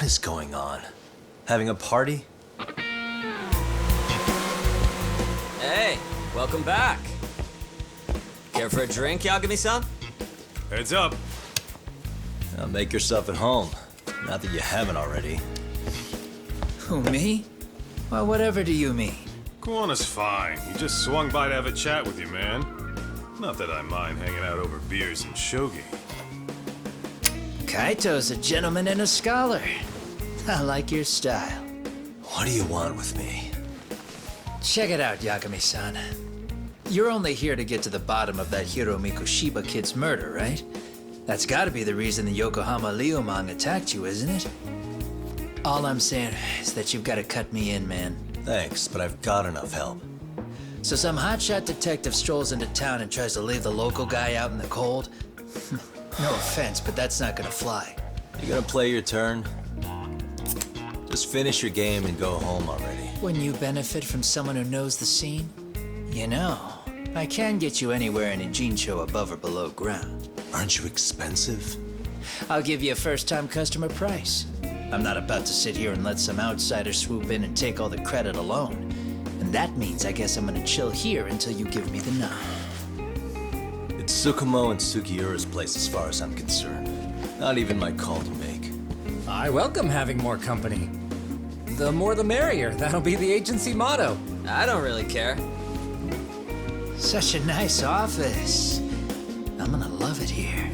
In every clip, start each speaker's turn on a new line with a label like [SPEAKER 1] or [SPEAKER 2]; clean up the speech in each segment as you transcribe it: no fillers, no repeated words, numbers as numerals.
[SPEAKER 1] What is going on? Having a party?
[SPEAKER 2] Hey, welcome back. Care for a drink, Yagami-san?
[SPEAKER 3] Heads up.
[SPEAKER 1] Now make yourself at home. Not that you haven't already.
[SPEAKER 4] Who, me? Well, whatever do you mean?
[SPEAKER 3] Kuwana's fine. He just swung by to have a chat with you, man. Not that I mind hanging out over beers and shogi.
[SPEAKER 4] Kaito's a gentleman and a scholar. I like your style.
[SPEAKER 1] What do you want with me?
[SPEAKER 4] Check it out, Yagami-san. You're only here to get to the bottom of that Hiro Mikoshiba kid's murder, right? That's gotta be the reason the Yokohama Liumang attacked you, isn't it? All I'm saying is that you've gotta cut me in, man.
[SPEAKER 1] Thanks, but I've got enough help.
[SPEAKER 4] So some hotshot detective strolls into town and tries to leave the local guy out in the cold? No offense, but that's not gonna fly.
[SPEAKER 1] You gonna play your turn? Just finish your game and go home already.
[SPEAKER 4] When you benefit from someone who knows the scene? You know, I can get you anywhere in a Jincho above or below ground.
[SPEAKER 1] Aren't you expensive?
[SPEAKER 4] I'll give you a first-time customer price. I'm not about to sit here and let some outsider swoop in and take all the credit alone. And that means I guess I'm gonna chill here until you give me the nod.
[SPEAKER 1] It's Tsukumo and Sugiura's place as far as I'm concerned. Not even my call to make.
[SPEAKER 5] I welcome having more company. The more the merrier. That'll be the agency motto.
[SPEAKER 2] I don't really care.
[SPEAKER 4] Such a nice office. I'm gonna love it here.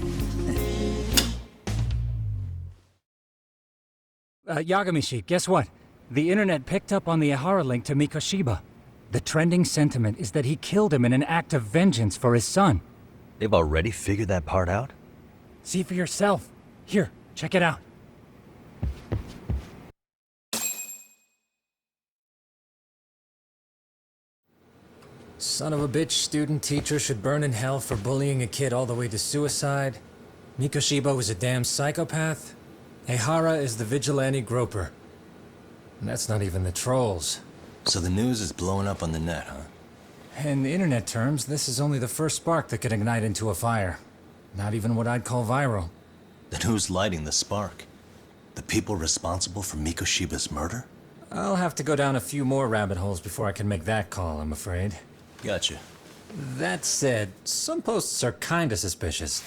[SPEAKER 5] Yagamishi, guess what? The internet picked up on the Ihara link to Mikoshiba. The trending sentiment is that he killed him in an act of vengeance for his son.
[SPEAKER 1] They've already figured that part out?
[SPEAKER 5] See for yourself. Here, check it out. Son of a bitch student teacher should burn in hell for bullying a kid all the way to suicide. Mikoshiba was a damn psychopath. Ehara is the vigilante groper. And that's not even the trolls.
[SPEAKER 1] So the news is blowing up on the net, huh?
[SPEAKER 5] In internet terms, this is only the first spark that could ignite into a fire. Not even what I'd call viral.
[SPEAKER 1] Then who's lighting the spark? The people responsible for Mikoshiba's murder?
[SPEAKER 5] I'll have to go down a few more rabbit holes before I can make that call, I'm afraid.
[SPEAKER 1] Gotcha.
[SPEAKER 5] That said, some posts are kinda suspicious.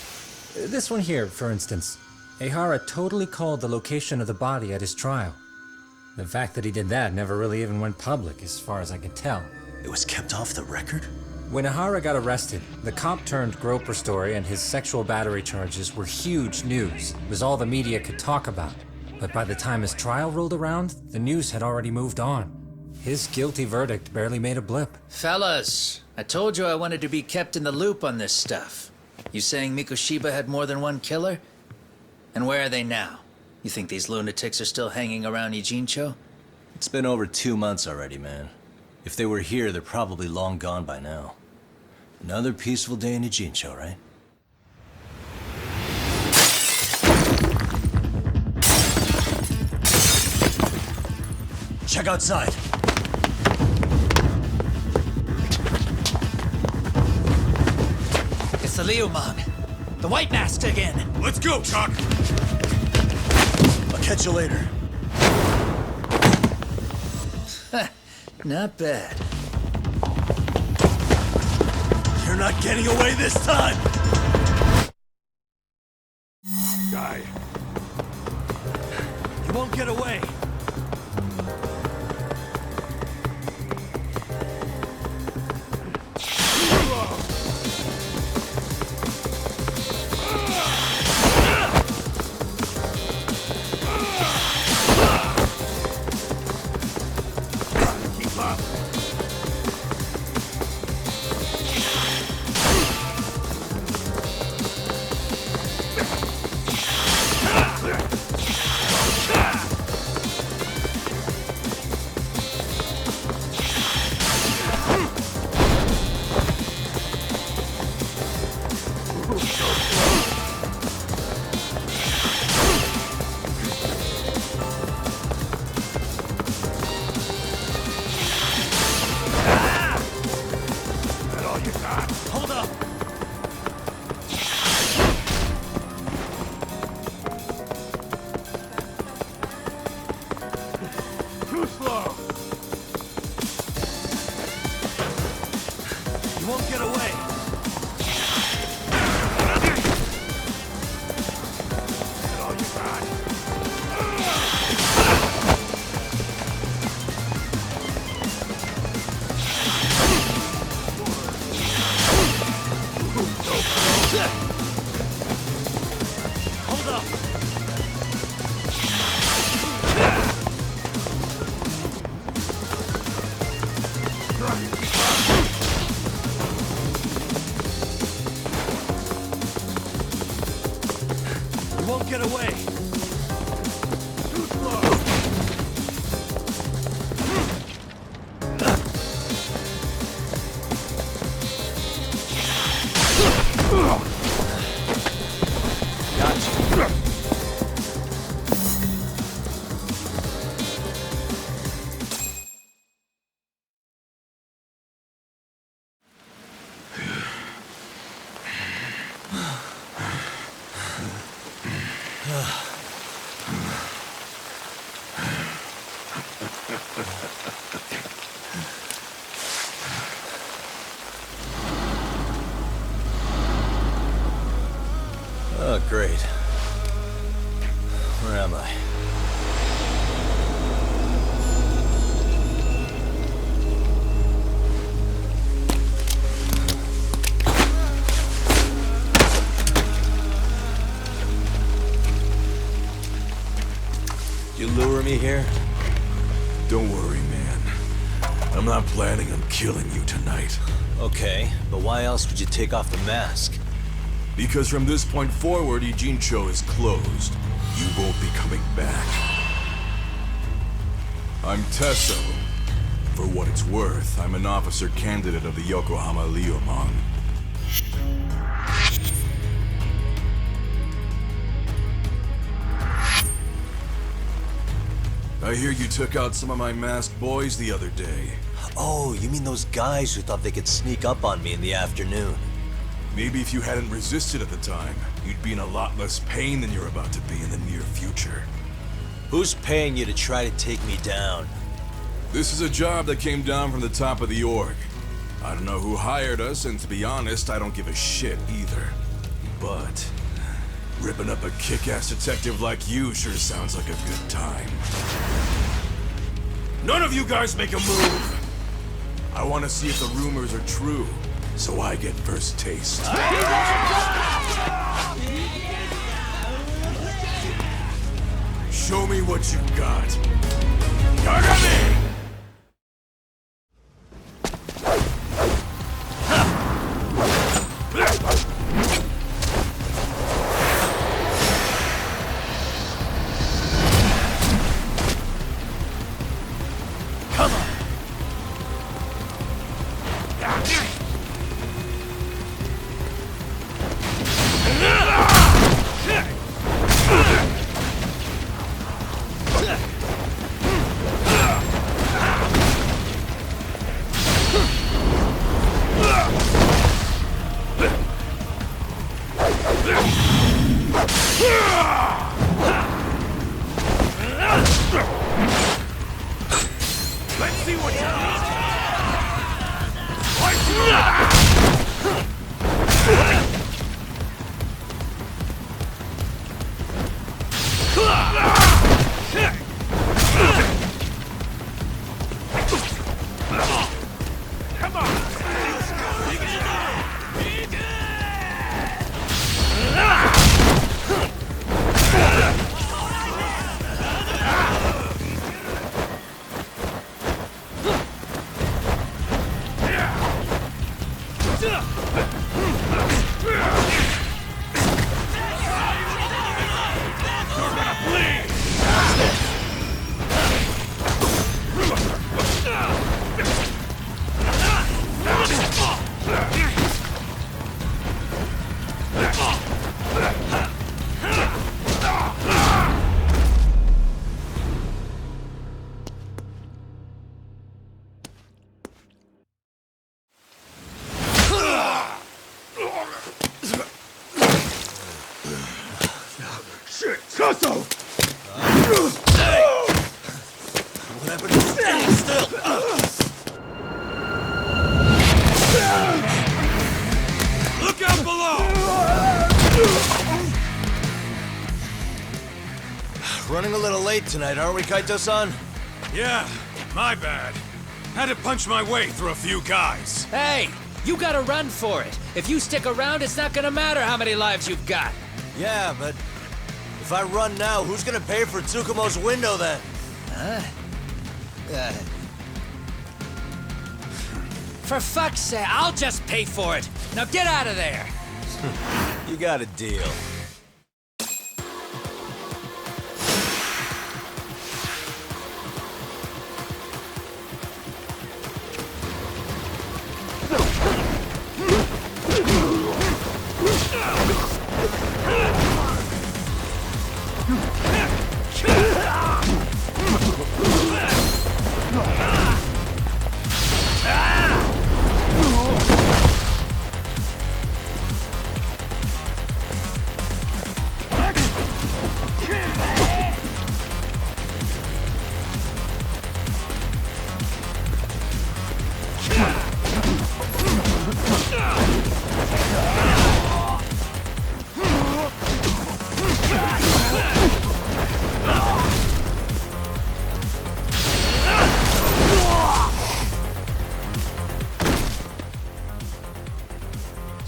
[SPEAKER 5] This one here, for instance. Ehara totally called the location of the body at his trial. The fact that he did that never really even went public, as far as I can tell.
[SPEAKER 1] It was kept off the record?
[SPEAKER 5] When Ehara got arrested, the cop-turned-groper story and his sexual battery charges were huge news. It was all the media could talk about. But by the time his trial rolled around, the news had already moved on. His guilty verdict barely made a blip.
[SPEAKER 4] Fellas, I told you I wanted to be kept in the loop on this stuff. You saying Mikoshiba had more than one killer? And where are they now? You think these lunatics are still hanging around Ijincho?
[SPEAKER 1] It's been over 2 months already, man. If they were here, they're probably long gone by now. Another peaceful day in Ijincho, right? Check outside.
[SPEAKER 4] It's the Liumang. The White Mask again.
[SPEAKER 3] Let's go, Chuck!
[SPEAKER 1] I'll catch you later.
[SPEAKER 4] Not bad.
[SPEAKER 1] You're not getting away this time!
[SPEAKER 3] Guy.
[SPEAKER 1] You won't get away!
[SPEAKER 6] You won't get away. Too slow.
[SPEAKER 1] Gotcha. Oh, great. Where am I? You lure me here?
[SPEAKER 6] Don't worry, man. I'm not planning on killing you tonight.
[SPEAKER 1] Okay, but why else would you take off the mask?
[SPEAKER 6] Because from this point forward, Ijincho is closed. You won't be coming back. I'm Tesso. For what it's worth, I'm an officer candidate of the Yokohama Liumang. I hear you took out some of my masked boys the other day.
[SPEAKER 1] Oh, you mean those guys who thought they could sneak up on me in the afternoon?
[SPEAKER 6] Maybe if you hadn't resisted at the time, you'd be in a lot less pain than you're about to be in the near future.
[SPEAKER 1] Who's paying you to try to take me down?
[SPEAKER 6] This is a job that came down from the top of the org. I don't know who hired us, and to be honest, I don't give a shit either. But ripping up a kick-ass detective like you sure sounds like a good time. None of you guys make a move! I want to see if the rumors are true, so I get first taste. Show me what you got. Yagami! Let's see what you got. Come on. Look out below!
[SPEAKER 1] Running a little late tonight, aren't we, Kaito-san?
[SPEAKER 3] Yeah, my bad. Had to punch my way through a few guys.
[SPEAKER 4] Hey, you gotta run for it. If you stick around, it's not gonna matter how many lives you've got.
[SPEAKER 1] Yeah, but If I run now, who's gonna pay for Tsukumo's window then?
[SPEAKER 4] For fuck's sake, I'll just pay for it. Now get out of there.
[SPEAKER 1] You got a deal.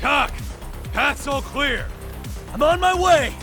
[SPEAKER 3] Doc! Path's all clear!
[SPEAKER 1] I'm on my way!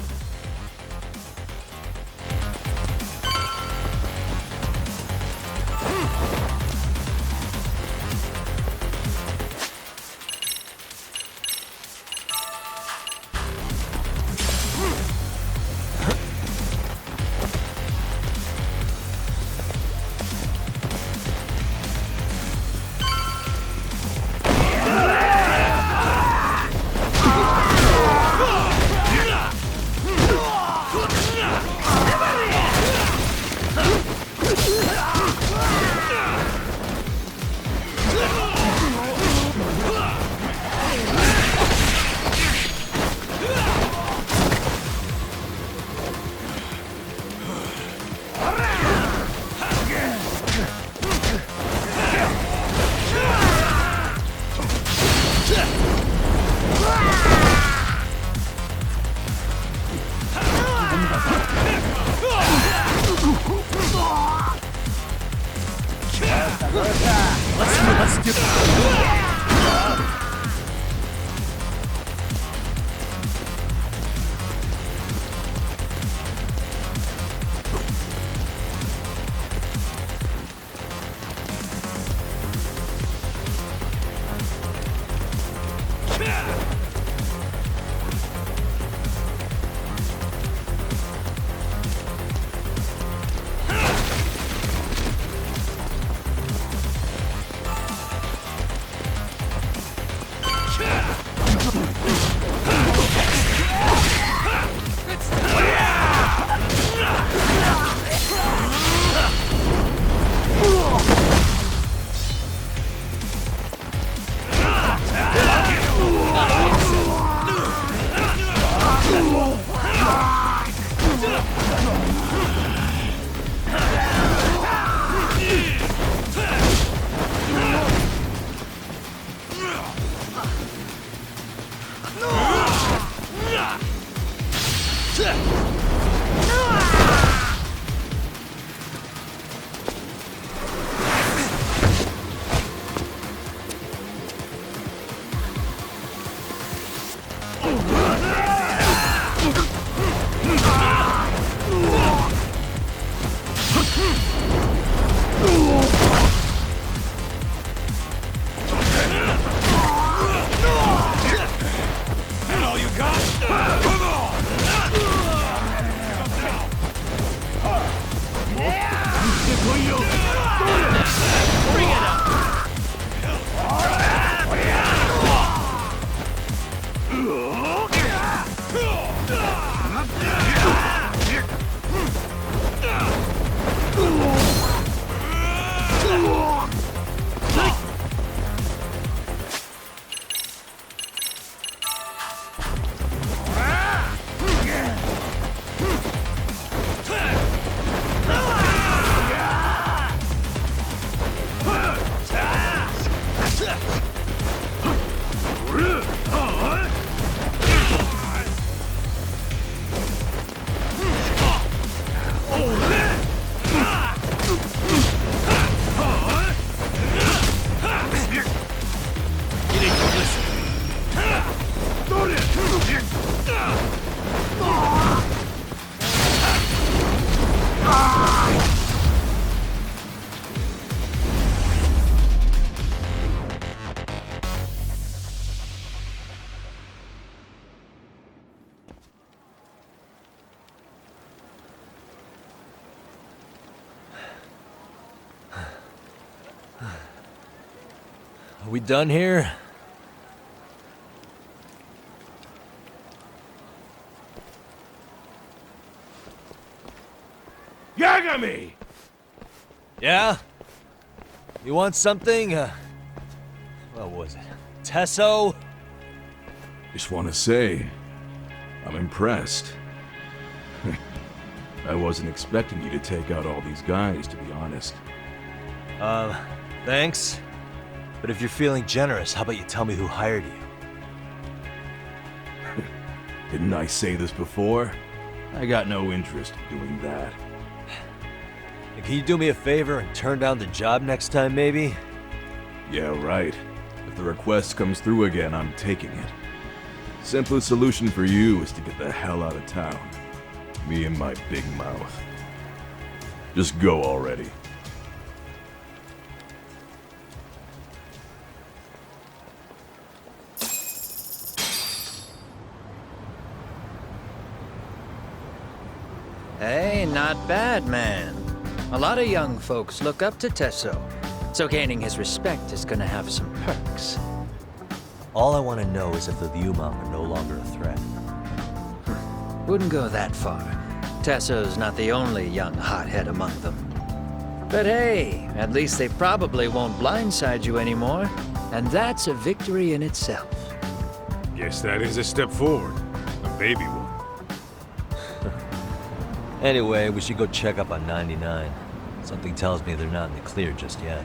[SPEAKER 3] All you got? Come on!
[SPEAKER 1] Are we done here?
[SPEAKER 3] Yagami!
[SPEAKER 1] Yeah? You want something? What was it? Tesso?
[SPEAKER 6] Just want to say, I'm impressed. I wasn't expecting you to take out all these guys, to be honest.
[SPEAKER 1] Thanks. But if you're feeling generous, how about you tell me who hired you?
[SPEAKER 6] Didn't I say this before? I got no interest in doing that.
[SPEAKER 1] And can you do me a favor and turn down the job next time, maybe?
[SPEAKER 6] Yeah, right. If the request comes through again, I'm taking it. Simplest solution for you is to get the hell out of town. Me and my big mouth. Just go already.
[SPEAKER 4] Hey, not bad, man. A lot of young folks look up to Tesso, so gaining his respect is gonna have some perks.
[SPEAKER 1] All I want to know is if the Liumang are no longer a threat.
[SPEAKER 4] Wouldn't go that far. Tesso's not the only young hothead among them. But hey, at least they probably won't blindside you anymore, and that's a victory in itself.
[SPEAKER 3] Yes, that is a step forward. A baby one.
[SPEAKER 1] Anyway, we should go check up on 99. Something tells me they're not in the clear just yet.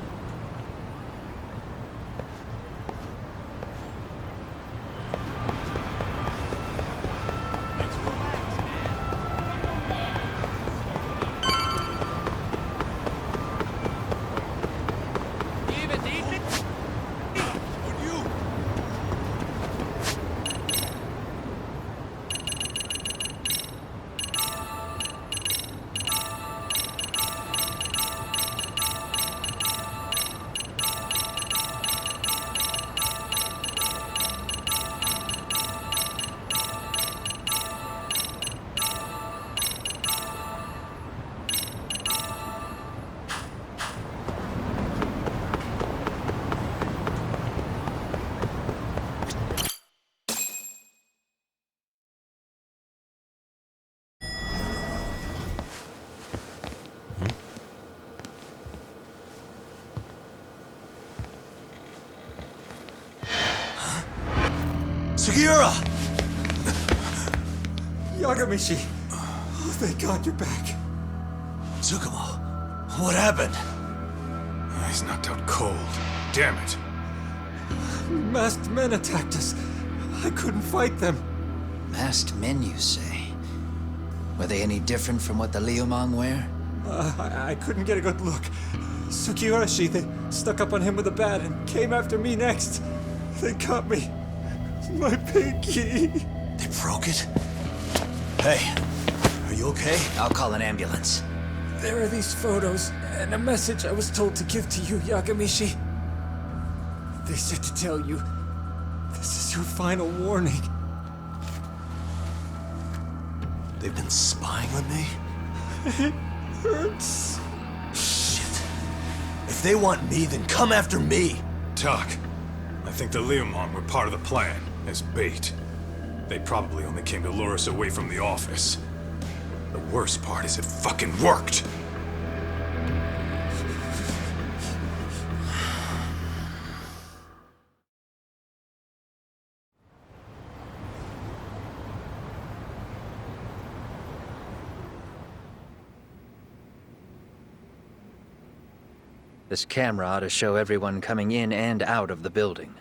[SPEAKER 1] Sugiura!
[SPEAKER 7] Yagamishi! Oh, thank God you're back.
[SPEAKER 1] Tsukumo, what happened?
[SPEAKER 3] He's knocked out cold. Damn it.
[SPEAKER 7] Masked men attacked us. I couldn't fight them.
[SPEAKER 4] Masked men, you say? Were they any different from what the Liumang wear?
[SPEAKER 7] I couldn't get a good look. Sugiurashi, they stuck up on him with a bat and came after me next. They got me. My pinky.
[SPEAKER 1] They broke it? Hey, are you okay?
[SPEAKER 4] I'll call an ambulance.
[SPEAKER 7] There are these photos and a message I was told to give to you, Yagamishi. They said to tell you, this is your final warning.
[SPEAKER 1] They've been spying on me?
[SPEAKER 7] It hurts.
[SPEAKER 1] Shit. If they want me, then come after me.
[SPEAKER 3] Talk. I think the Liumang were part of the plan, as bait. They probably only came to lure us away from the office. The worst part is it fucking worked!
[SPEAKER 4] This camera ought to show everyone coming in and out of the building.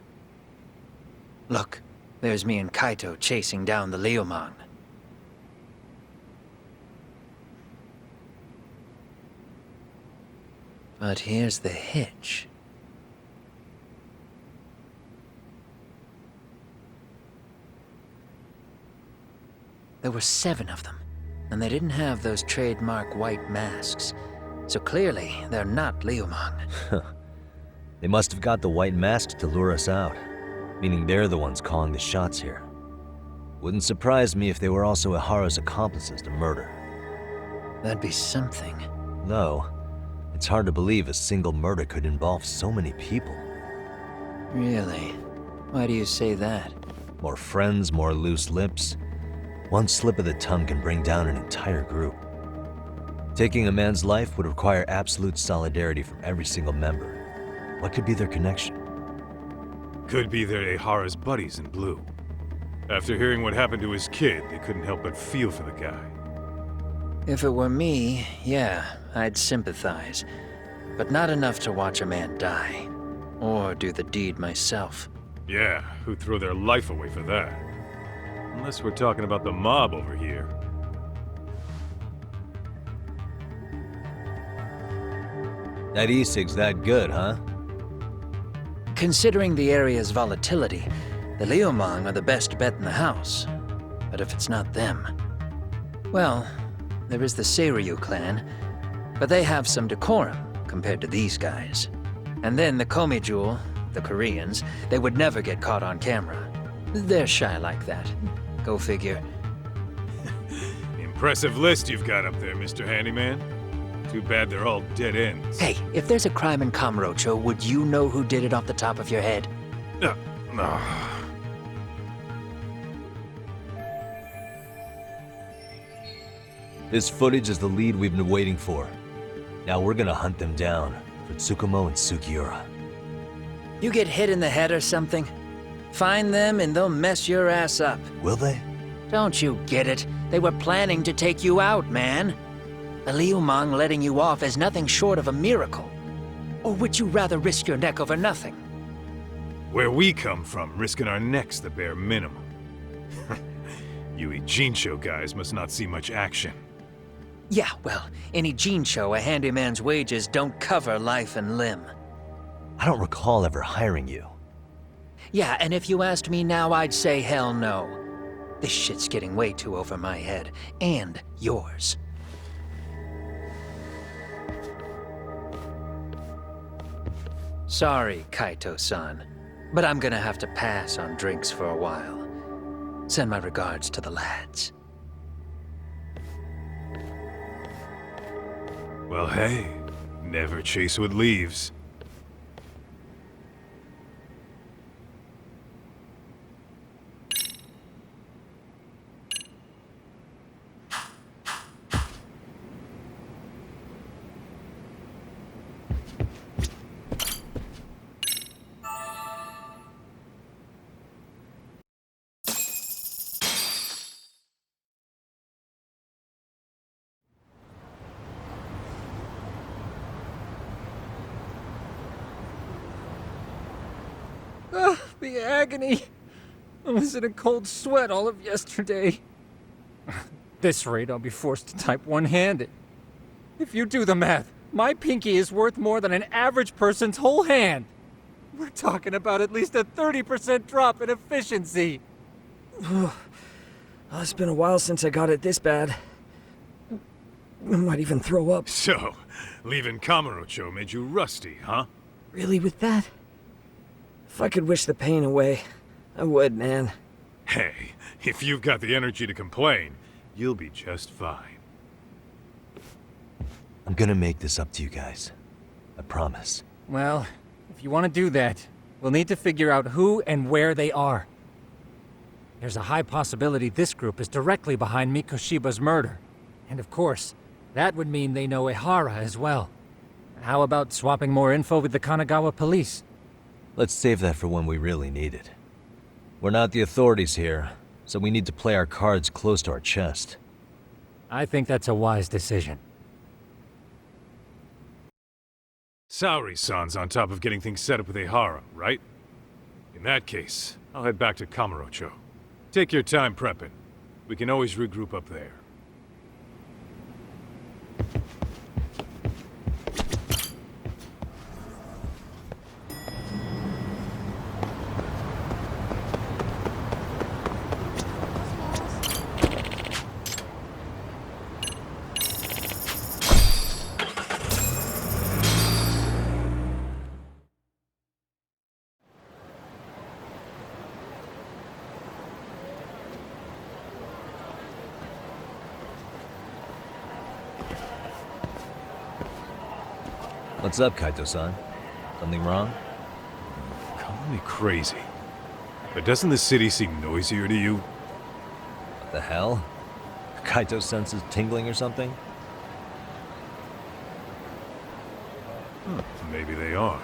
[SPEAKER 4] Look, there's me and Kaito chasing down the Liumang. But here's the hitch. There were 7 of them, and they didn't have those trademark white masks. So clearly, they're not Liumang.
[SPEAKER 1] They must have got the white mask to lure us out, meaning they're the ones calling the shots here. Wouldn't surprise me if they were also Iharu's accomplices to murder.
[SPEAKER 4] That'd be something.
[SPEAKER 1] Though, it's hard to believe a single murder could involve so many people.
[SPEAKER 4] Really? Why do you say that?
[SPEAKER 1] More friends, more loose lips. One slip of the tongue can bring down an entire group. Taking a man's life would require absolute solidarity from every single member. What could be their connection?
[SPEAKER 3] Could be they're Ehara's buddies in blue. After hearing what happened to his kid, they couldn't help but feel for the guy.
[SPEAKER 4] If it were me, yeah, I'd sympathize. But not enough to watch a man die. Or do the deed myself.
[SPEAKER 3] Yeah, who'd throw their life away for that? Unless we're talking about the mob over here.
[SPEAKER 1] That e-cig's that good, huh?
[SPEAKER 4] Considering the area's volatility, the Liumang are the best bet in the house. But if it's not them... Well, there is the Seiryu clan, but they have some decorum compared to these guys. And then the Komijul, the Koreans, they would never get caught on camera. They're shy like that. Go figure.
[SPEAKER 3] Impressive list you've got up there, Mr. Handyman. Too bad they're all dead ends.
[SPEAKER 4] Hey, if there's a crime in Kamurocho, would you know who did it off the top of your head?
[SPEAKER 3] No.
[SPEAKER 1] This footage is the lead we've been waiting for. Now we're gonna hunt them down for Tsukumo and Sugiura.
[SPEAKER 4] You get hit in the head or something? Find them and they'll mess your ass up.
[SPEAKER 1] Will they?
[SPEAKER 4] Don't you get it? They were planning to take you out, man. The Liumang letting you off is nothing short of a miracle. Or would you rather risk your neck over nothing?
[SPEAKER 3] Where we come from, risking our necks the bare minimum. You Ijincho guys must not see much action.
[SPEAKER 4] Yeah, well, in Ijincho, a handyman's wages don't cover life and limb.
[SPEAKER 1] I don't recall ever hiring you.
[SPEAKER 4] Yeah, and if you asked me now, I'd say hell no. This shit's getting way too over my head. And yours. Sorry, Kaito-san, but I'm gonna have to pass on drinks for a while. Send my regards to the lads.
[SPEAKER 3] Well, hey, never chase what leaves.
[SPEAKER 5] The agony! I was in a cold sweat all of yesterday. At this rate, I'll be forced to type one-handed. If you do the math, my pinky is worth more than an average person's whole hand. We're talking about at least a 30% drop in efficiency.
[SPEAKER 8] It's been a while since I got it this bad. I might even throw up.
[SPEAKER 3] So, leaving Kamurocho made you rusty, huh?
[SPEAKER 8] Really with that? If I could wish the pain away, I would, man.
[SPEAKER 3] Hey, if you've got the energy to complain, you'll be just fine.
[SPEAKER 1] I'm gonna make this up to you guys. I promise.
[SPEAKER 5] Well, if you want to do that, we'll need to figure out who and where they are. There's a high possibility this group is directly behind Mikoshiba's murder. And of course, that would mean they know Ehara as well. How about swapping more info with the Kanagawa police?
[SPEAKER 1] Let's save that for when we really need it. We're not the authorities here, so we need to play our cards close to our chest.
[SPEAKER 5] I think that's a wise decision.
[SPEAKER 3] Saori-san's on top of getting things set up with Ehara, right? In that case, I'll head back to Kamurocho. Take your time prepping. We can always regroup up there.
[SPEAKER 1] What's up, Kaito-san? Something wrong?
[SPEAKER 7] Come
[SPEAKER 3] Call me crazy, but doesn't the city seem noisier to you?
[SPEAKER 1] What the hell? Kaito's senses tingling or something?
[SPEAKER 3] Maybe they are.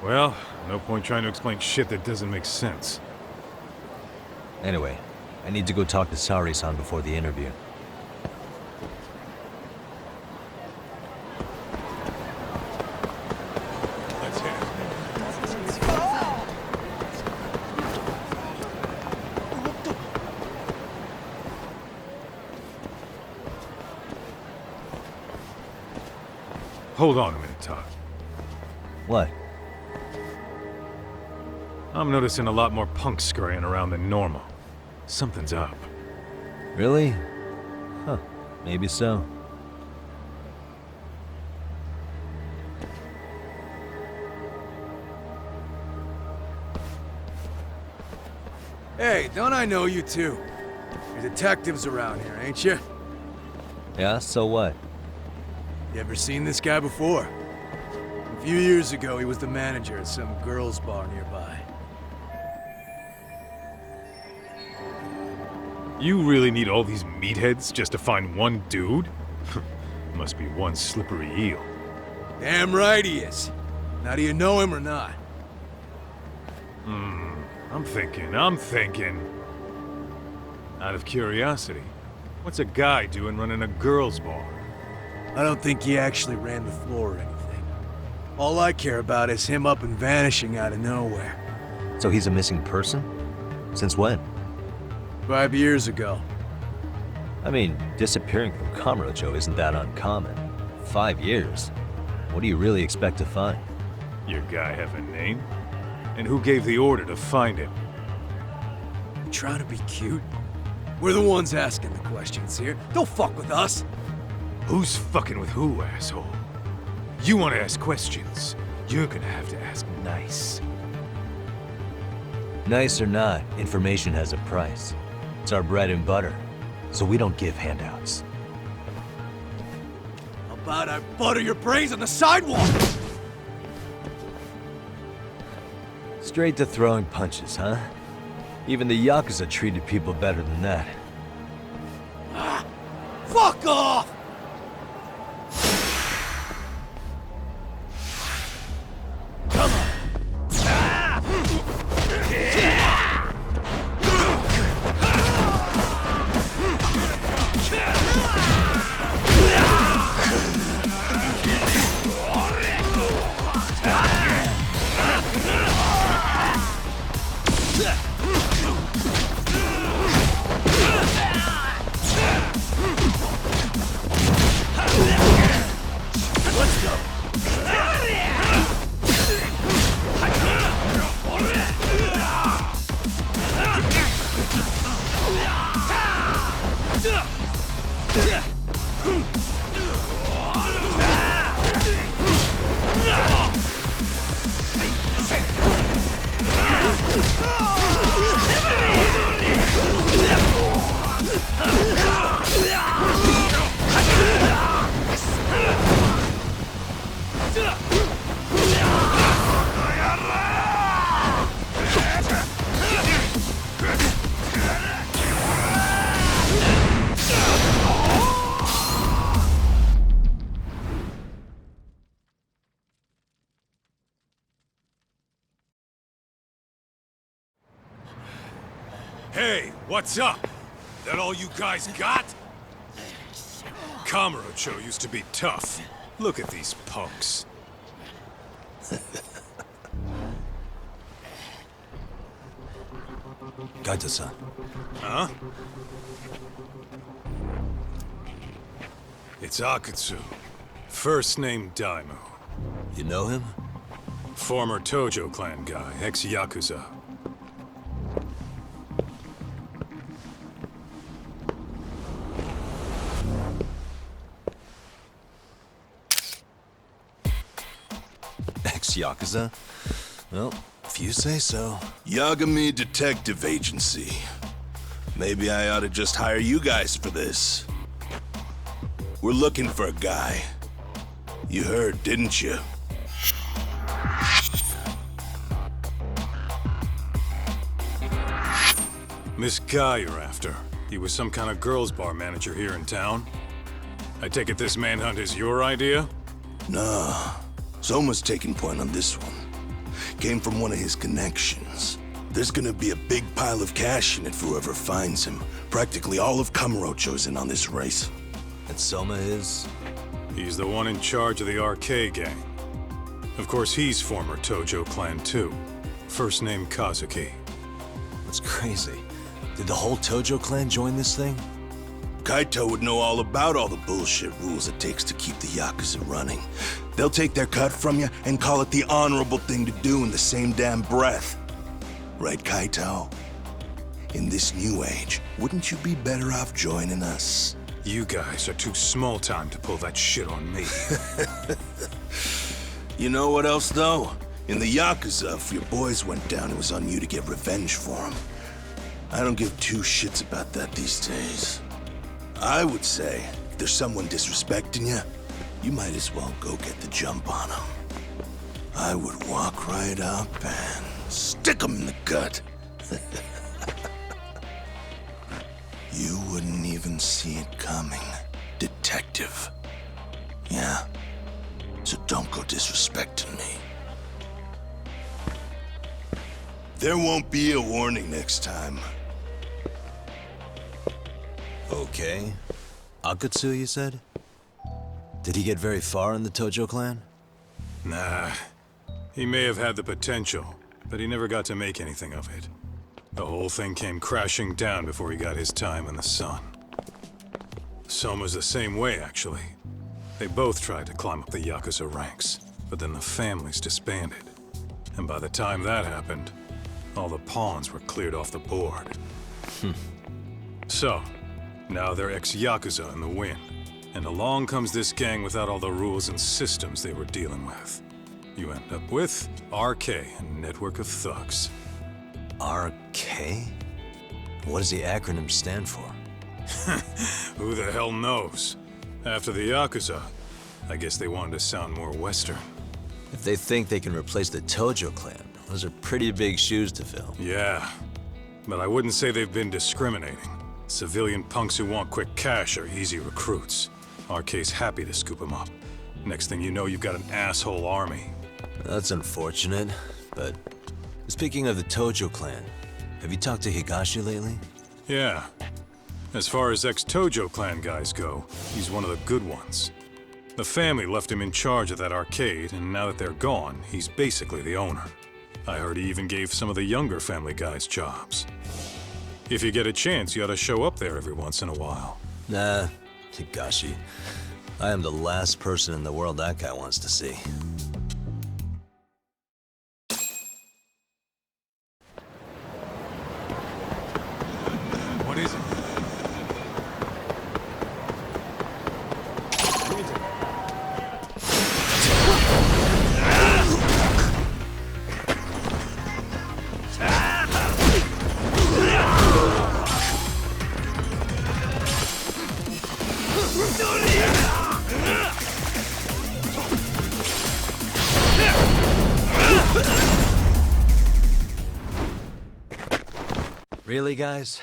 [SPEAKER 3] Well, no point trying to explain shit that doesn't make sense.
[SPEAKER 1] Anyway, I need to go talk to Saori-san before the interview.
[SPEAKER 3] Let's hit it. Hold on a minute, Todd.
[SPEAKER 1] What?
[SPEAKER 3] I'm noticing a lot more punks scurrying around than normal. Something's up.
[SPEAKER 1] Really? Huh, maybe so.
[SPEAKER 9] Hey, don't I know you two? You're detectives around here, ain't you?
[SPEAKER 1] Yeah, so what?
[SPEAKER 9] You ever seen this guy before? A few years ago, he was the manager at some girls' bar nearby.
[SPEAKER 3] You really need all these meatheads just to find one dude? Must be one slippery eel.
[SPEAKER 9] Damn right he is. Now, do you know him or not?
[SPEAKER 3] I'm thinking. Out of curiosity, what's a guy doing running a girls' bar?
[SPEAKER 9] I don't think he actually ran the floor or anything. All I care about is him up and vanishing out of nowhere.
[SPEAKER 1] So he's a missing person? Since when?
[SPEAKER 9] 5 years ago.
[SPEAKER 1] I mean, disappearing from Kamurocho isn't that uncommon. 5 years? What do you really expect to find?
[SPEAKER 3] Your guy have a name? And who gave the order to find him?
[SPEAKER 9] You trying to be cute? We're the ones asking the questions here. Don't fuck with us.
[SPEAKER 3] Who's fucking with who, asshole? You want to ask questions? You're gonna have to ask nice.
[SPEAKER 1] Nice or not, information has a price. It's our bread and butter, so we don't give handouts.
[SPEAKER 9] How about I butter your brains on the sidewalk?
[SPEAKER 1] Straight to throwing punches, huh? Even the Yakuza treated people better than that.
[SPEAKER 9] Fuck off!
[SPEAKER 3] Hey, what's up? That all you guys got? Kamurocho used to be tough. Look at these punks.
[SPEAKER 1] Kaito-san.
[SPEAKER 3] Huh? It's Akutsu. First name Daimyo.
[SPEAKER 1] You know him?
[SPEAKER 3] Former Tojo clan guy, ex-Yakuza.
[SPEAKER 1] Ex-Yakuza? Well, if you say so.
[SPEAKER 10] Yagami Detective Agency. Maybe I ought to just hire you guys for this. We're looking for a guy. You heard, didn't you?
[SPEAKER 3] This guy you're after, he was some kind of girls' bar manager here in town? I take it this manhunt is your idea?
[SPEAKER 10] Nah. Soma's taking point on this one. Came from one of his connections. There's gonna be a big pile of cash in it for whoever finds him. Practically all of Kamurocho's in on this race.
[SPEAKER 1] And Soma is?
[SPEAKER 3] He's the one in charge of the RK gang. Of course, he's former Tojo clan too. First name Kazuki.
[SPEAKER 1] That's crazy. Did the whole Tojo clan join this thing?
[SPEAKER 10] Kaito would know all about all the bullshit rules it takes to keep the Yakuza running. They'll take their cut from you and call it the honorable thing to do in the same damn breath. Right, Kaito? In this new age, wouldn't you be better off joining us?
[SPEAKER 3] You guys are too small time to pull that shit on me.
[SPEAKER 10] You know what else, though? In the Yakuza, if your boys went down, it was on you to get revenge for them. I don't give two shits about that these days. I would say, if there's someone disrespecting you, you might as well go get the jump on them. I would walk right up and stick them in the gut. You wouldn't even see it coming, detective. Yeah? So don't go disrespecting me. There won't be a warning next time.
[SPEAKER 1] Okay. Akutsu, you said? Did he get very far in the Tojo clan?
[SPEAKER 3] Nah. He may have had the potential, but he never got to make anything of it. The whole thing came crashing down before he got his time in the sun. Soma's the same way, actually. They both tried to climb up the Yakuza ranks, but then the families disbanded. And by the time that happened, all the pawns were cleared off the board. So, now they're ex-Yakuza in the wind. And along comes this gang without all the rules and systems they were dealing with. You end up with RK, a network of thugs.
[SPEAKER 1] RK? What does the acronym stand for?
[SPEAKER 3] Who the hell knows? After the Yakuza, I guess they wanted to sound more Western.
[SPEAKER 1] If they think they can replace the Tojo clan, those are pretty big shoes to fill.
[SPEAKER 3] Yeah, but I wouldn't say they've been discriminating. Civilian punks who want quick cash are easy recruits. RK's happy to scoop them up. Next thing you know, you've got an asshole army.
[SPEAKER 1] That's unfortunate, but speaking of the Tojo clan, have you talked to Higashi lately?
[SPEAKER 3] Yeah. As far as ex-Tojo clan guys go, he's one of the good ones. The family left him in charge of that arcade, and now that they're gone, he's basically the owner. I heard he even gave some of the younger family guys jobs. If you get a chance, you ought to show up there every once in a while.
[SPEAKER 1] Nah, Higashi. I am the last person in the world that guy wants to see.
[SPEAKER 3] What is it?
[SPEAKER 1] Really, guys?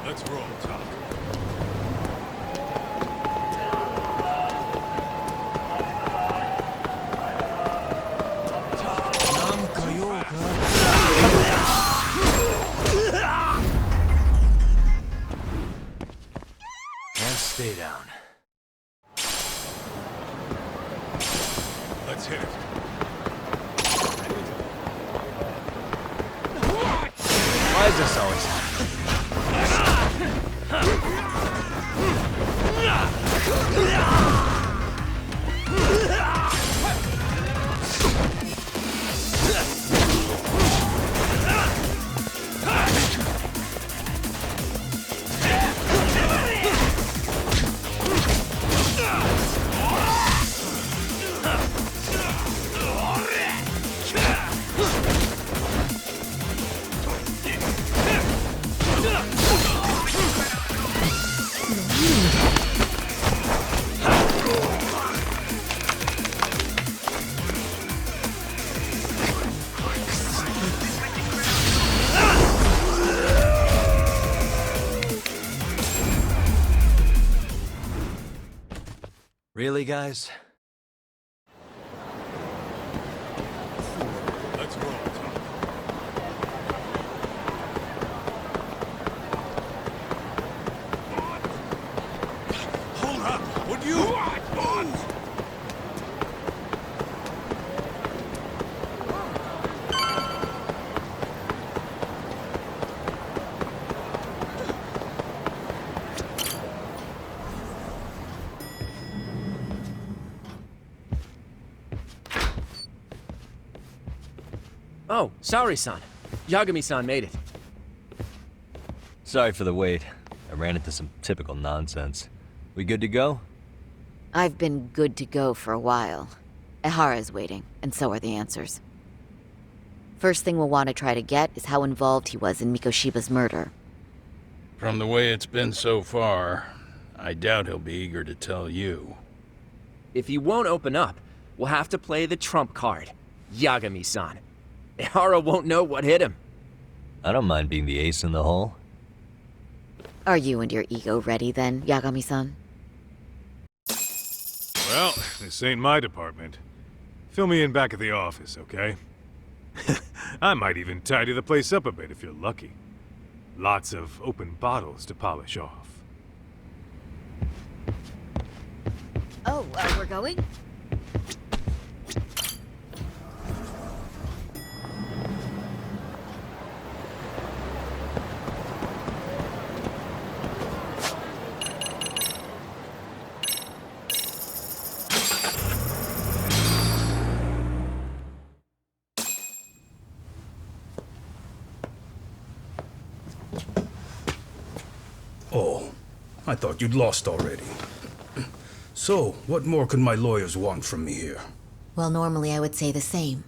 [SPEAKER 3] Let's roll, Top.
[SPEAKER 1] And stay down.
[SPEAKER 3] Let's hit it.
[SPEAKER 1] Why is this always happening? Really, guys?
[SPEAKER 3] Let's roll, Tom.
[SPEAKER 10] Hold up! Would you?
[SPEAKER 11] Oh, sorry, son. Yagami-san made it.
[SPEAKER 1] Sorry for the wait. I ran into some typical nonsense. We good to go?
[SPEAKER 12] I've been good to go for a while. Ehara's waiting, and so are the answers. First thing we'll want to try to get is how involved he was in Mikoshiba's murder.
[SPEAKER 13] From the way it's been so far, I doubt he'll be eager to tell you.
[SPEAKER 11] If he won't open up, we'll have to play the trump card. Yagami-san. Ehara won't know what hit him.
[SPEAKER 1] I don't mind being the ace in the hole.
[SPEAKER 12] Are you and your ego ready then, Yagami-san?
[SPEAKER 3] Well, this ain't my department. Fill me in back at the office, okay? I might even tidy the place up a bit if you're lucky. Lots of open bottles to polish off.
[SPEAKER 12] Oh, we're going?
[SPEAKER 6] Oh, I thought you'd lost already. So, what more could my lawyers want from me here?
[SPEAKER 14] Well, normally I would say the same.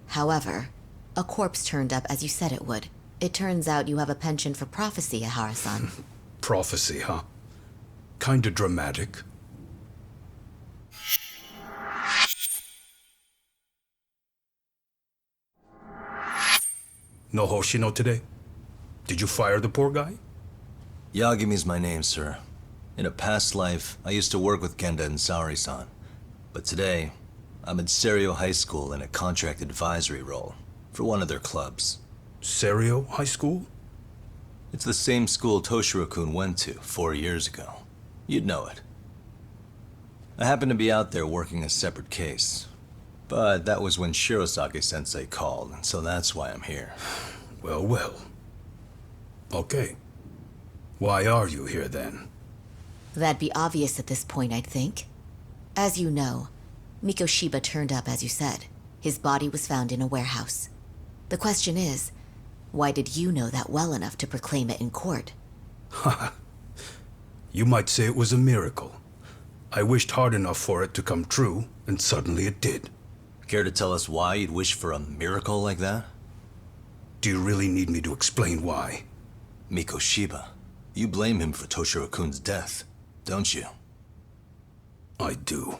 [SPEAKER 14] However, a corpse turned up as you said it would. It turns out you have a penchant for prophecy, Ehara-san.
[SPEAKER 6] Prophecy, huh? Kinda dramatic. No Hoshino today? Did you fire the poor guy?
[SPEAKER 1] Yagami's my name, sir. In a past life, I used to work with Kenda and Saori-san. But today, I'm at Serio High School in a contract advisory role for one of their clubs.
[SPEAKER 6] Serio High School?
[SPEAKER 1] It's the same school Toshiro-kun went to 4 years ago. You'd know it. I happened to be out there working a separate case. But that was when Shirosake-sensei called, and so that's why I'm here.
[SPEAKER 6] Well, well. Okay. Why are you here then?
[SPEAKER 14] That'd be obvious at this point, I'd think. As you know, Mikoshiba turned up as you said. His body was found in a warehouse. The question is, why did you know that well enough to proclaim it in court?
[SPEAKER 6] You might say it was a miracle. I wished hard enough for it to come true, and suddenly it did.
[SPEAKER 1] Care to tell us why you'd wish for a miracle like that?
[SPEAKER 6] Do you really need me to explain why?
[SPEAKER 1] Mikoshiba. You blame him for Toshiro-kun's death, don't you?
[SPEAKER 6] I do.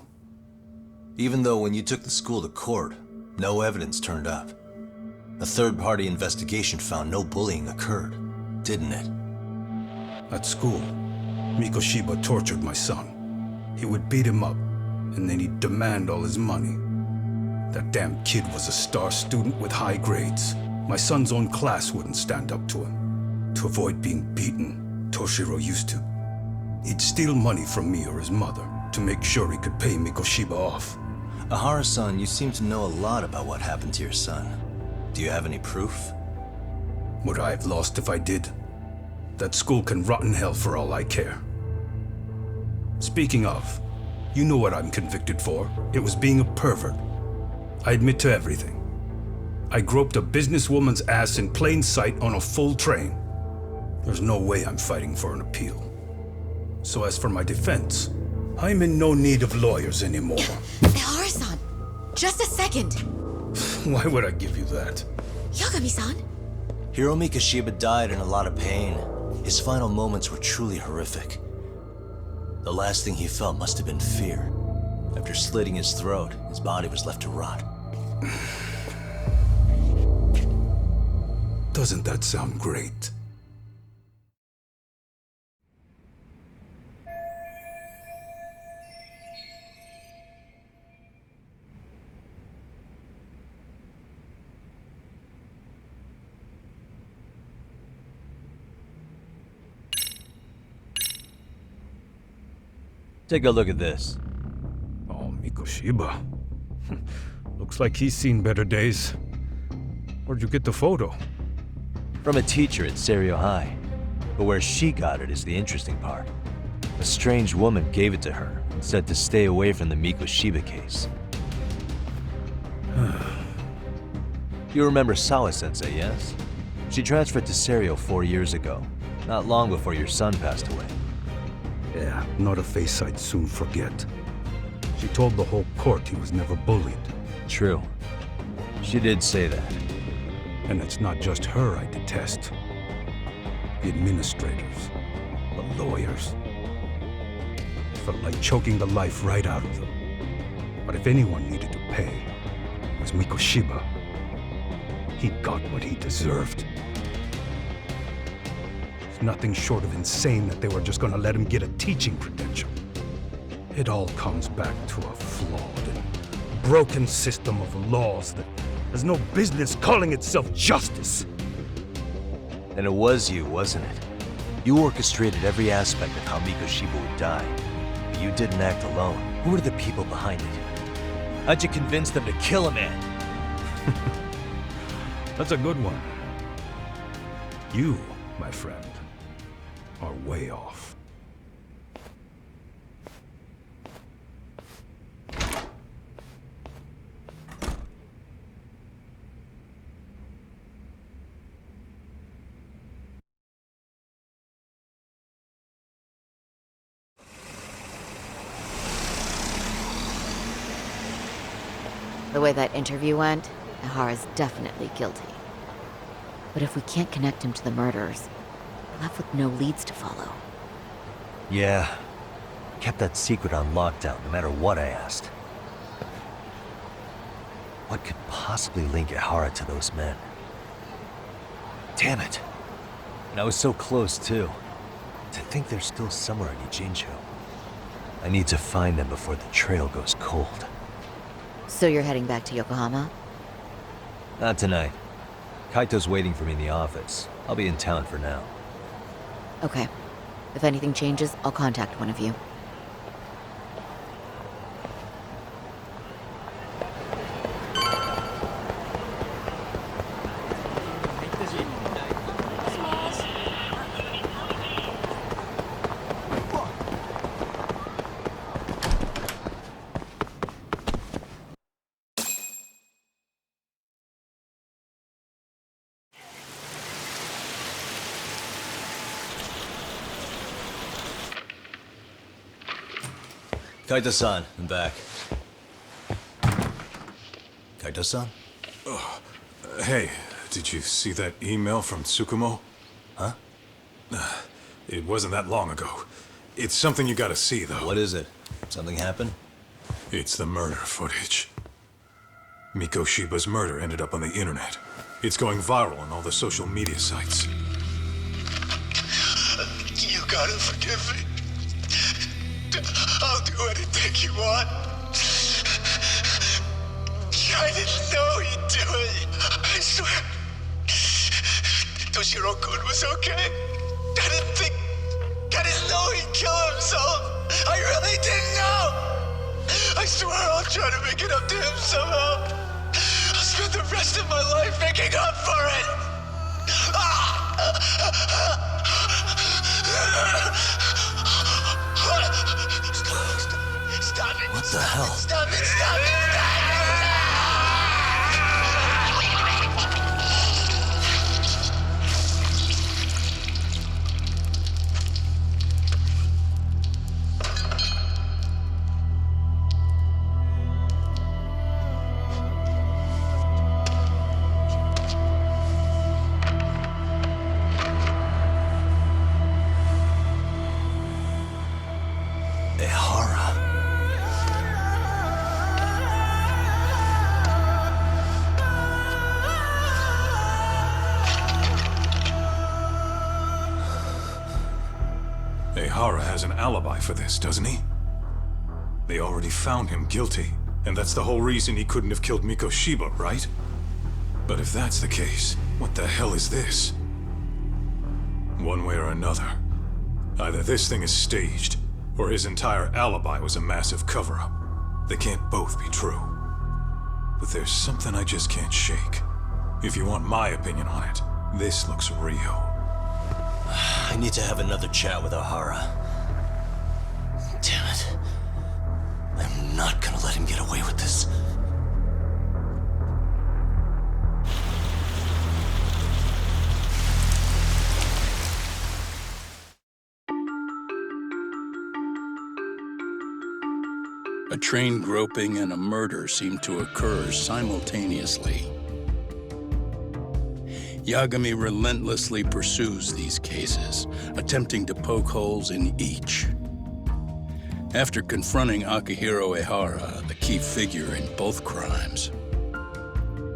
[SPEAKER 1] Even though when you took the school to court, no evidence turned up. A third-party investigation found no bullying occurred, didn't it?
[SPEAKER 6] At school, Mikoshiba tortured my son. He would beat him up, and then he'd demand all his money. That damn kid was a star student with high grades. My son's own class wouldn't stand up to him. To avoid being beaten, Toshiro used to. He'd steal money from me or his mother to make sure he could pay Mikoshiba off.
[SPEAKER 1] Ehara-san, you seem to know a lot about what happened to your son. Do you have any proof?
[SPEAKER 6] Would I have lost if I did? That school can rot in hell for all I care. Speaking of, you know what I'm convicted for. It was being a pervert. I admit to everything. I groped a businesswoman's ass in plain sight on a full train. There's no way I'm fighting for an appeal. So as for my defense, I'm in no need of lawyers anymore.
[SPEAKER 14] Ehara-san, just a second.
[SPEAKER 6] Why would I give you that?
[SPEAKER 14] Yagami-san?
[SPEAKER 1] Hiro Mikoshiba died in a lot of pain. His final moments were truly horrific. The last thing he felt must have been fear. After slitting his throat, his body was left to rot.
[SPEAKER 6] Doesn't that sound great?
[SPEAKER 1] Take a look at this.
[SPEAKER 15] Oh, Mikoshiba. Looks like he's seen better days. Where'd you get the photo?
[SPEAKER 1] From a teacher at Serio High. But where she got it is the interesting part. A strange woman gave it to her and said to stay away from the Mikoshiba case. You remember Sawa-sensei, yes? She transferred to Serio 4 years ago, not long before your son passed away.
[SPEAKER 15] Yeah, not a face I'd soon forget. She told the whole court he was never bullied.
[SPEAKER 1] True. She did say that.
[SPEAKER 15] And it's not just her I detest. The administrators, the lawyers. It felt like choking the life right out of them. But if anyone needed to pay, it was Mikoshiba. He got what he deserved. It's nothing short of insane that they were just gonna let him get a teaching credential. It all comes back to a flawed and broken system of laws that has no business calling itself justice.
[SPEAKER 1] And it was you, wasn't it? You orchestrated every aspect of how Mikoshiba would die. But you didn't act alone. Who were the people behind it? How'd you convince them to kill a man?
[SPEAKER 15] That's a good one. You, my friend, are way off.
[SPEAKER 12] The way that interview went, Ihara's definitely guilty. But if we can't connect him to the murderers, we're left with no leads to follow.
[SPEAKER 1] Yeah. Kept that secret on lockdown, no matter what I asked. What could possibly link Ihara to those men? Damn it. And I was so close, too. To think they're still somewhere in Ijincho. I need to find them before the trail goes cold.
[SPEAKER 12] So you're heading back to Yokohama?
[SPEAKER 1] Not tonight. Kaito's waiting for me in the office. I'll be in town for now.
[SPEAKER 12] Okay. If anything changes, I'll contact one of you.
[SPEAKER 1] Kaito-san, I'm back. Kaito-san?
[SPEAKER 3] Hey, did you see that email from Tsukumo?
[SPEAKER 1] Huh?
[SPEAKER 3] It wasn't that long ago. It's something you gotta see, though.
[SPEAKER 1] What is it? Something happened?
[SPEAKER 3] It's the murder footage. Mikoshiba's murder ended up on the internet. It's going viral on all the social media sites.
[SPEAKER 10] You gotta forgive me. I'll do anything you want. I didn't know he'd do it. I swear. Toshiro-kun was okay. I didn't know he'd kill himself. I really didn't know. I swear I'll try to make it up to him somehow. I'll spend the rest of my life making up for it. Stop it!
[SPEAKER 1] What the hell?
[SPEAKER 10] Stop it! Stop it!
[SPEAKER 3] Ihara has an alibi for this, doesn't he? They already found him guilty, and that's the whole reason he couldn't have killed Mikoshiba, right? But if that's the case, what the hell is this? One way or another, either this thing is staged, or his entire alibi was a massive cover-up. They can't both be true. But there's something I just can't shake. If you want my opinion on it, this looks real.
[SPEAKER 1] I need to have another chat with O'Hara. Damn it. I'm not gonna let him get away with this.
[SPEAKER 13] A train groping and a murder seem to occur simultaneously. Yagami relentlessly pursues these cases, attempting to poke holes in each. After confronting Akihiro Ehara, the key figure in both crimes,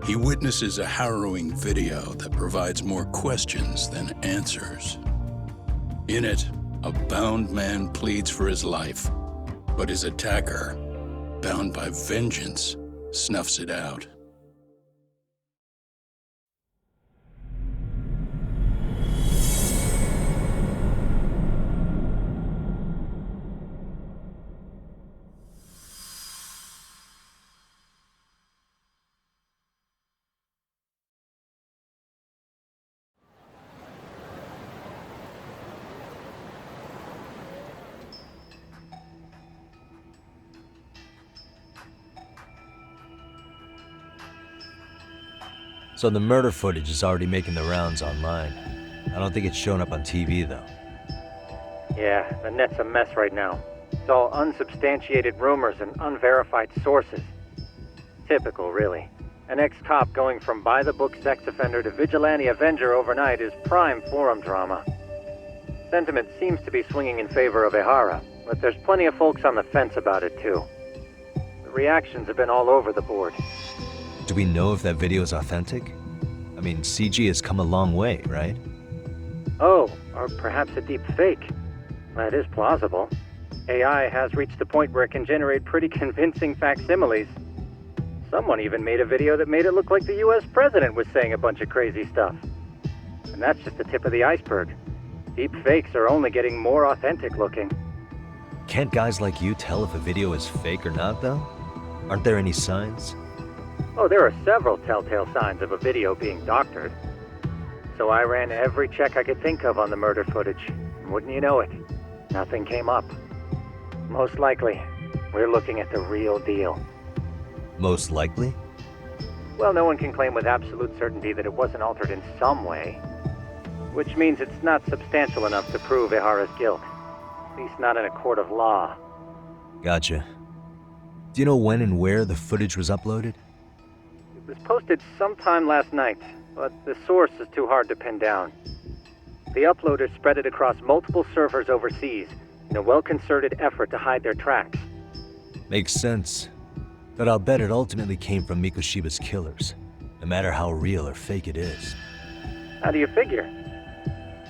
[SPEAKER 13] he witnesses a harrowing video that provides more questions than answers. In it, a bound man pleads for his life, but his attacker, bound by vengeance, snuffs it out.
[SPEAKER 1] So the murder footage is already making the rounds online. I don't think it's showing up on TV, though.
[SPEAKER 16] Yeah, the net's a mess right now. It's all unsubstantiated rumors and unverified sources. Typical, really. An ex-cop going from by-the-book sex offender to vigilante avenger overnight is prime forum drama. Sentiment seems to be swinging in favor of Ehara, but there's plenty of folks on the fence about it, too. The reactions have been all over the board.
[SPEAKER 1] Do we know if that video is authentic? I mean, CG has come a long way, right?
[SPEAKER 16] Oh, or perhaps a deep fake. That is plausible. AI has reached the point where it can generate pretty convincing facsimiles. Someone even made a video that made it look like the US president was saying a bunch of crazy stuff. And that's just the tip of the iceberg. Deep fakes are only getting more authentic looking.
[SPEAKER 1] Can't guys like you tell if a video is fake or not, though? Aren't there any signs?
[SPEAKER 16] Oh, there are several telltale signs of a video being doctored. So I ran every check I could think of on the murder footage. And wouldn't you know it, nothing came up. Most likely, we're looking at the real deal.
[SPEAKER 1] Most likely?
[SPEAKER 16] Well, no one can claim with absolute certainty that it wasn't altered in some way. Which means it's not substantial enough to prove Ehara's guilt. At least not in a court of law.
[SPEAKER 1] Gotcha. Do you know when and where the footage was uploaded?
[SPEAKER 16] It was posted sometime last night, but the source is too hard to pin down. The uploaders spread it across multiple servers overseas in a well-concerted effort to hide their tracks.
[SPEAKER 1] Makes sense. But I'll bet it ultimately came from Mikoshiba's killers, no matter how real or fake it is.
[SPEAKER 16] How do you figure?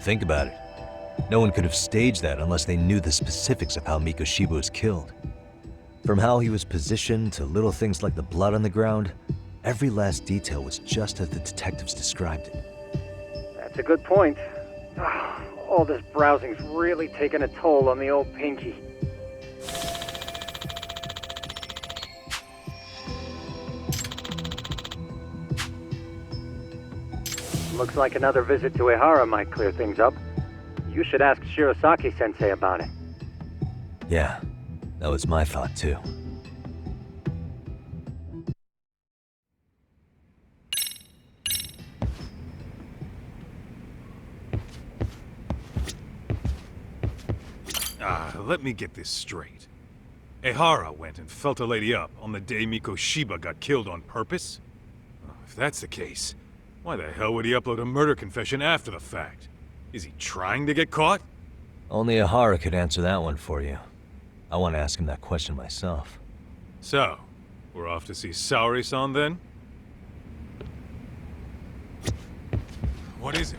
[SPEAKER 1] Think about it. No one could have staged that unless they knew the specifics of how Mikoshiba was killed. From how he was positioned to little things like the blood on the ground, every last detail was just as the detectives described it.
[SPEAKER 16] That's a good point. All this browsing's really taken a toll on the old pinky. Looks like another visit to Ehara might clear things up. You should ask Shirosaki-sensei about it.
[SPEAKER 1] Yeah, that was my thought too.
[SPEAKER 3] Let me get this straight. Ehara went and felt a lady up on the day Mikoshiba got killed on purpose? If that's the case, why the hell would he upload a murder confession after the fact? Is he trying to get caught?
[SPEAKER 1] Only Ehara could answer that one for you. I want to ask him that question myself.
[SPEAKER 3] So, we're off to see Saori-san then? What is it?